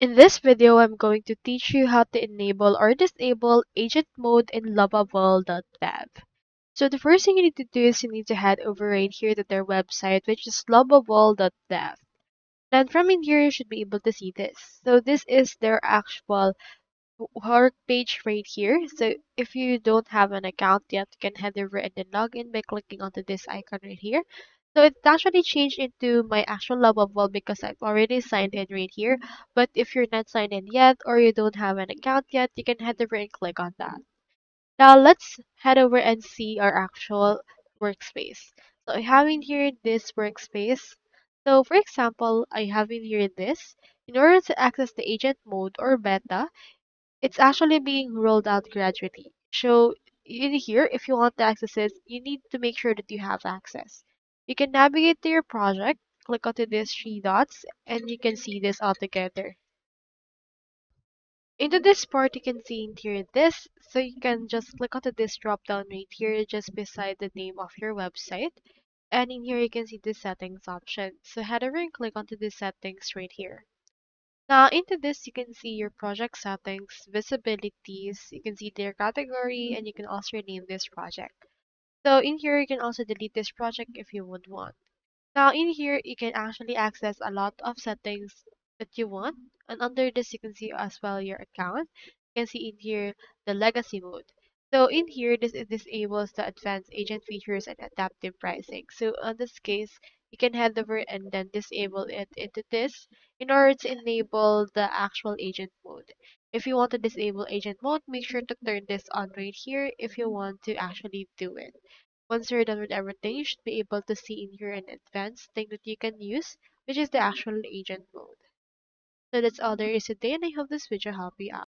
In this video, I'm going to teach you how to enable or disable agent mode in Lovable.dev. So the first thing you need to do is you need to head over right here to their website, which is Lovable.dev. Then from in here, you should be able to see this. So this is their actual work page right here. So if you don't have an account yet, you can head over and then log in by clicking onto this icon right here. So it's actually changed into my actual Lovable because I've already signed in right here. But if you're not signed in yet or you don't have an account yet, you can head over and click on that. Now let's head over and see our actual workspace. So I have in here this workspace. So for example, I have in here this. In order to access the agent mode or beta, it's actually being rolled out gradually. So in here, if you want to access it, you need to make sure that you have access. You can navigate to your project, click onto these three dots, and you can see this all together. Into this part, you can see in here this, so you can just click onto this drop down right here just beside the name of your website. And in here, you can see the settings option. So head over and click onto the settings right here. Now into this, you can see your project settings, visibilities, you can see their category, and you can also rename this project. So in here, you can also delete this project if you would want. Now in here, you can actually access a lot of settings that you want. And under this, you can see as well your account. You can see in here the legacy mode. So in here, this disables the advanced agent features and adaptive pricing. So in this case, you can head over and then disable it into this in order to enable the actual agent mode. If you want to disable agent mode, make sure to turn this on right here if you want to actually do it. Once you're done with everything, you should be able to see in here an advanced thing that you can use, which is the actual agent mode. So that's all there is today, and I hope this video helped you out.